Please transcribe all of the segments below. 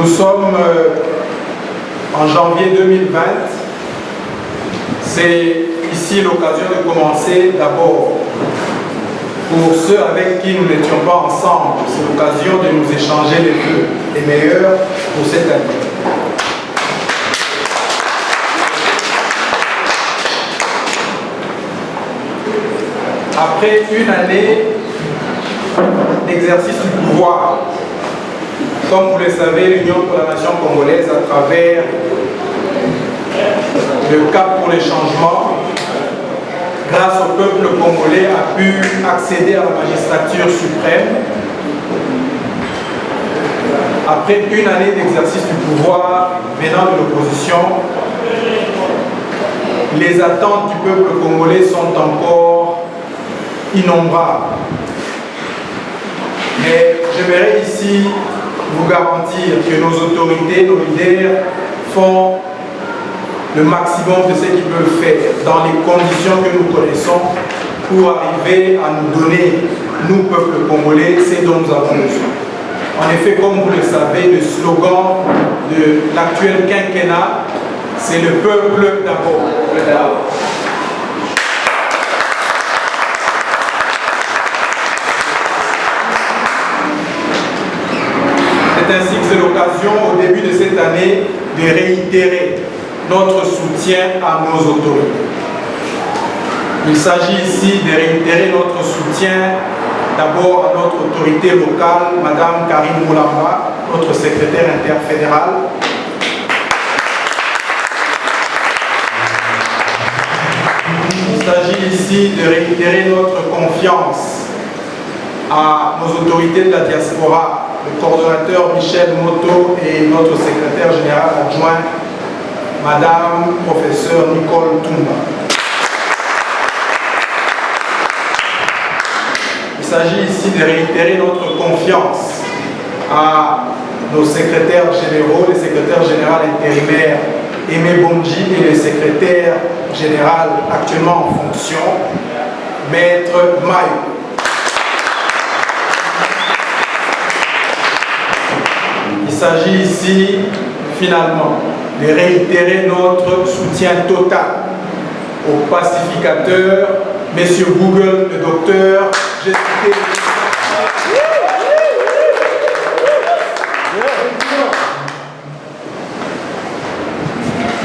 Nous sommes en janvier 2020. C'est ici l'occasion de commencer d'abord. Pour ceux avec qui nous n'étions pas ensemble, c'est l'occasion de nous échanger les vœux les meilleurs pour cette année. Après une année d'exercice du pouvoir, comme vous le savez, l'Union pour la nation congolaise, à travers le cap pour les changements, grâce au peuple congolais, a pu accéder à la magistrature suprême. Après une année d'exercice du pouvoir venant de l'opposition, les attentes du peuple congolais sont encore innombrables. Mais j'aimerais ici vous garantir que nos autorités, nos leaders font le maximum de ce qu'ils peuvent faire dans les conditions que nous connaissons pour arriver à nous donner, nous, peuple congolais, ce dont nous avons besoin. En effet, comme vous le savez, le slogan de l'actuel quinquennat, c'est le peuple d'abord. C'est ainsi que c'est l'occasion, au début de cette année, de réitérer notre soutien à nos autorités. Il s'agit ici de réitérer notre soutien d'abord à notre autorité locale, Madame Karine Moulamba, notre secrétaire interfédéral. Il s'agit ici de réitérer notre confiance à nos autorités de la diaspora, le coordonnateur Michel Moto et notre secrétaire général adjoint, Madame Professeur Nicole Toumba. Il s'agit ici de réitérer notre confiance à nos secrétaires généraux, le secrétaire général intérimaire Aimé Bondji et le secrétaire général actuellement en fonction, Maître Mayo. Il s'agit ici, finalement, de réitérer notre soutien total aux pacificateurs, Messieurs Google, le docteur,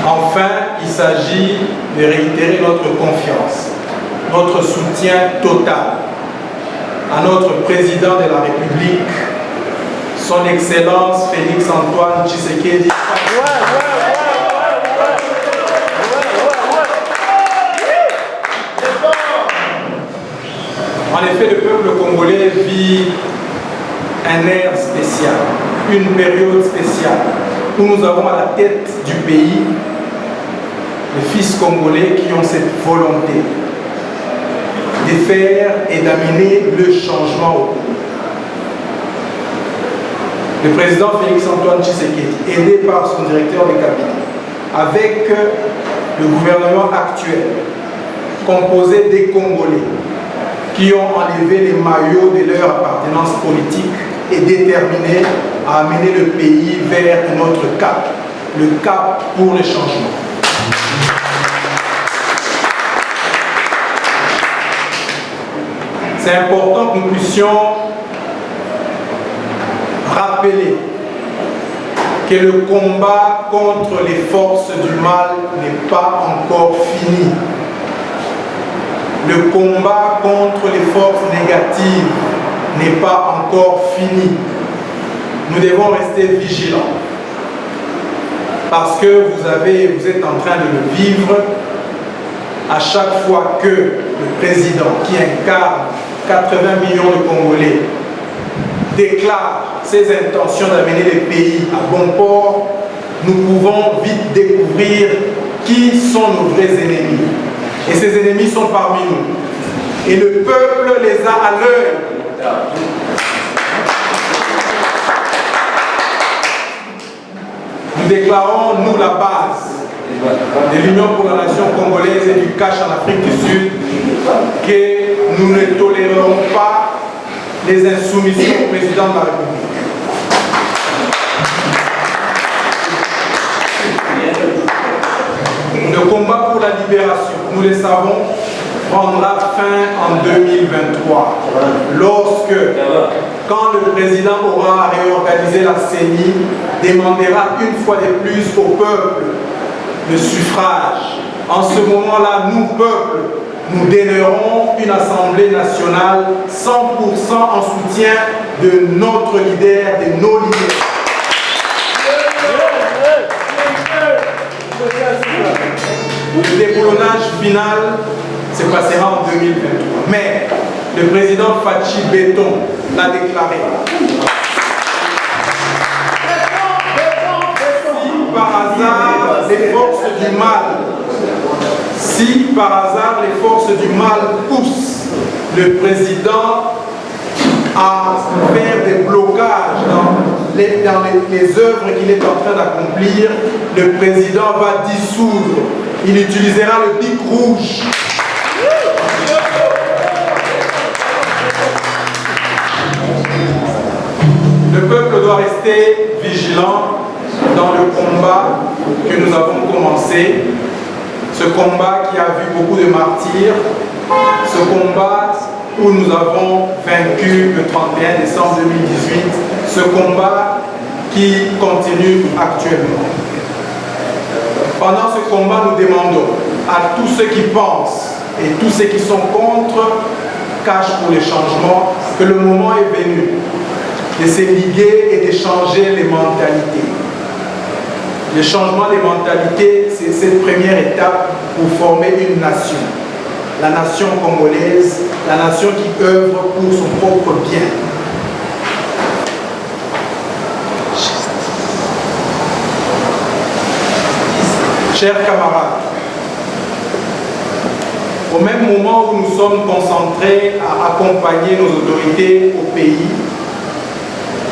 Enfin, il s'agit de réitérer notre confiance, notre soutien total à notre président de la République, Son Excellence Félix-Antoine Tshisekedi. En effet, le peuple congolais vit un air spécial, une période spéciale, où nous avons à la tête du pays les fils congolais qui ont cette volonté de faire et d'amener le changement au pays. Le président Félix-Antoine Tshisekedi, aidé par son directeur de cabinet, avec le gouvernement actuel, composé des Congolais, qui ont enlevé les maillots de leur appartenance politique et déterminés à amener le pays vers un autre cap, le cap pour le changement. C'est important que nous puissions rappeler que le combat contre les forces du mal n'est pas encore fini. Le combat contre les forces négatives n'est pas encore fini. Nous devons rester vigilants parce que vous êtes en train de le vivre à chaque fois que le président qui incarne 80 millions de Congolais déclare ses intentions d'amener le pays à bon port. Nous pouvons vite découvrir qui sont nos vrais ennemis. Et ces ennemis sont parmi nous. Et le peuple les a à l'œil. Nous déclarons, nous, la base de l'Union pour la nation congolaise et du cash en Afrique du Sud, que nous ne tolérerons pas les insoumissions au président de la République. Le combat pour la libération, nous le savons, prendra fin en 2023, quand le président aura réorganisé la CENI, demandera une fois de plus au peuple le suffrage. En ce moment-là, nous, peuple, nous donnerons une Assemblée nationale 100% en soutien de notre leader, de nos leaders. Le déboulonnage final se passera en 2023. Mais le président Fachi Béton l'a déclaré. Si par hasard les forces du mal, poussent le président à faire des blocages dans les œuvres qu'il est en train d'accomplir, le président va dissoudre. Il utilisera le bic rouge. Le peuple doit rester vigilant dans le combat que nous avons commencé. Ce combat qui a vu beaucoup de martyrs, ce combat où nous avons vaincu le 31 décembre 2018, ce combat qui continue actuellement. Pendant ce combat, nous demandons à tous ceux qui pensent et tous ceux qui sont contre Cash pour les changements que le moment est venu de se liguer et de changer les mentalités. Le changement des mentalités, c'est cette première étape pour former une nation. La nation congolaise, la nation qui œuvre pour son propre bien. Chers camarades, au même moment où nous sommes concentrés à accompagner nos autorités au pays,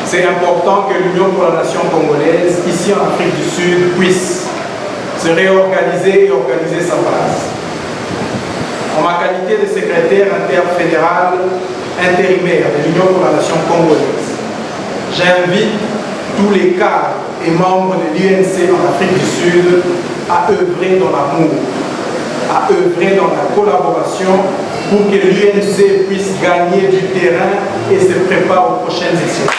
c'est important que l'Union pour la nation congolaise, ici en Afrique du Sud, puisse se réorganiser et organiser sa base. En ma qualité de secrétaire interfédéral intérimaire de l'Union pour la nation congolaise, j'invite tous les cadres et membres de l'UNC en Afrique du Sud à œuvrer dans l'amour, à œuvrer dans la collaboration pour que l'UNC puisse gagner du terrain et se prépare aux prochaines élections.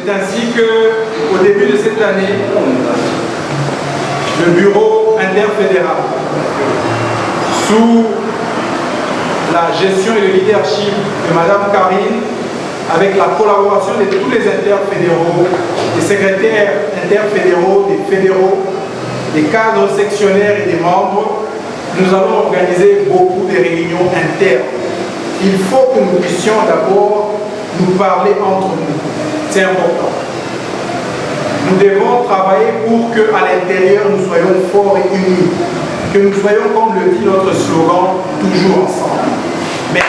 C'est ainsi qu'au début de cette année, le bureau interfédéral, sous la gestion et le leadership de Mme Karine, avec la collaboration de tous les interfédéraux, des secrétaires interfédéraux, des fédéraux, des cadres sectionnaires et des membres, nous allons organiser beaucoup de réunions internes. Il faut que nous puissions d'abord nous parler entre nous. C'est important. Nous devons travailler pour qu'à l'intérieur, nous soyons forts et unis. Que nous soyons, comme le dit notre slogan, toujours ensemble. Mais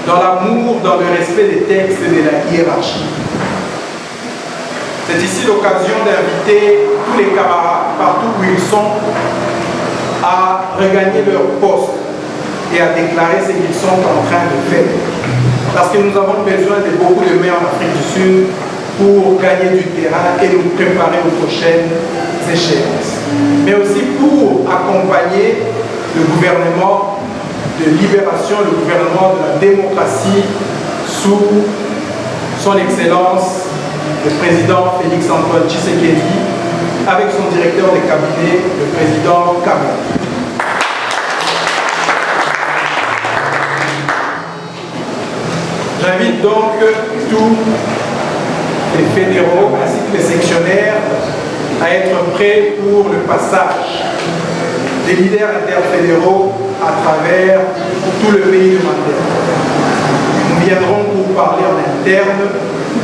dans l'amour, dans le respect des textes et de la hiérarchie. C'est ici l'occasion d'inviter tous les camarades, partout où ils sont, à regagner leur poste et à déclarer ce qu'ils sont en train de faire. Parce que nous avons besoin de beaucoup de mains en Afrique du Sud pour gagner du terrain et nous préparer aux prochaines échéances. Mais aussi pour accompagner le gouvernement de libération, le gouvernement de la démocratie sous son Excellence, le président Félix-Antoine Tshisekedi, avec son directeur de cabinet, le président Kabila. J'invite donc tous les fédéraux ainsi que les sectionnaires à être prêts pour le passage des leaders interfédéraux à travers tout le pays de Mandela. Nous viendrons pour parler en interne,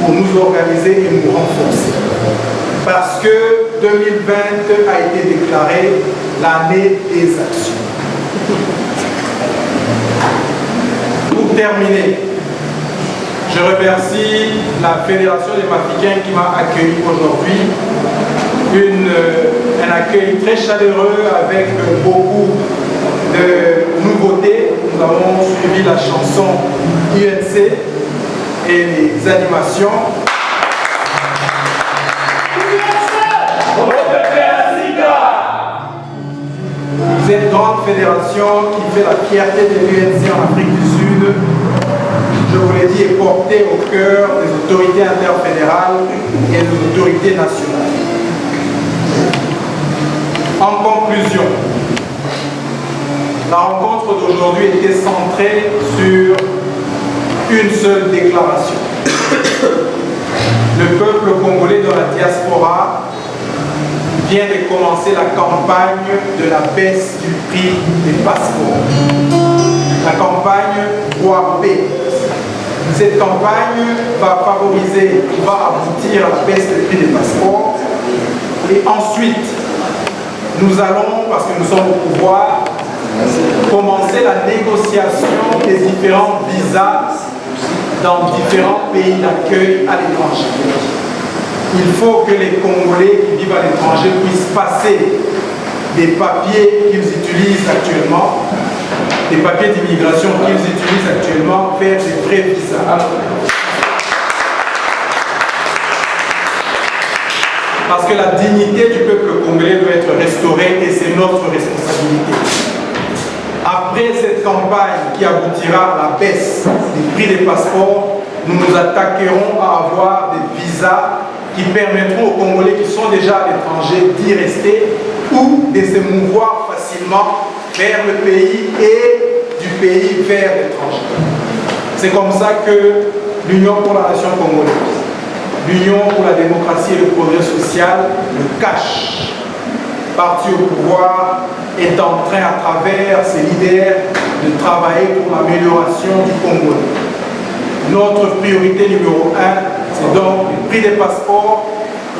pour nous organiser et nous renforcer. Parce que 2020 a été déclaré l'année des actions. Pour terminer, je remercie la Fédération des Maficains qui m'a accueilli aujourd'hui. Un accueil très chaleureux avec beaucoup de nouveautés. Nous avons suivi la chanson UNC et les animations. Cette grande fédération qui fait la fierté de l'UNC en Afrique du Sud, je vous l'ai dit, est portée au cœur des autorités interfédérales et des autorités nationales. En conclusion, la rencontre d'aujourd'hui était centrée sur une seule déclaration. Le peuple congolais dans la diaspora vient de commencer la campagne de la baisse du prix des passeports. La campagne 3P. Cette campagne va favoriser, va aboutir à la baisse du prix des passeports. Et ensuite, nous allons, parce que nous sommes au pouvoir, commencer la négociation des différents visas dans différents pays d'accueil à l'étranger. Il faut que les Congolais qui vivent à l'étranger puissent passer des papiers qu'ils utilisent actuellement, des papiers d'immigration qu'ils utilisent actuellement, vers des vrais visas. Parce que la dignité du peuple congolais doit être restaurée et c'est notre responsabilité. Après cette campagne qui aboutira à la baisse des prix des passeports, nous nous attaquerons à avoir des visas qui permettront aux Congolais qui sont déjà à l'étranger d'y rester ou de se mouvoir facilement vers le pays et du pays vers l'étranger. C'est comme ça que l'Union pour la nation congolaise, l'Union pour la démocratie et le progrès social, le CACH, parti au pouvoir, est en train, à travers ses leaders, de travailler pour l'amélioration du Congo. Notre priorité numéro 1, c'est donc le prix des passeports.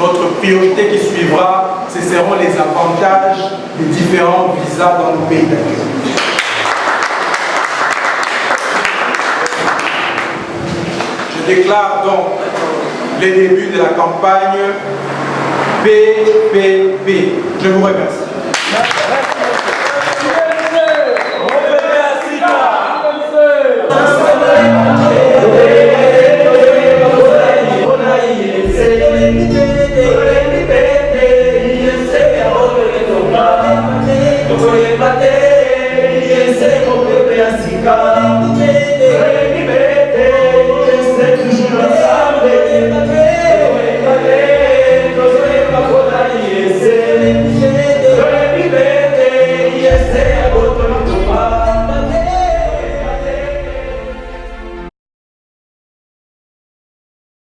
Notre priorité qui suivra, ce seront les avantages des différents visas dans le pays d'accueil. Je déclare donc les débuts de la campagne PPP. Je vous remercie.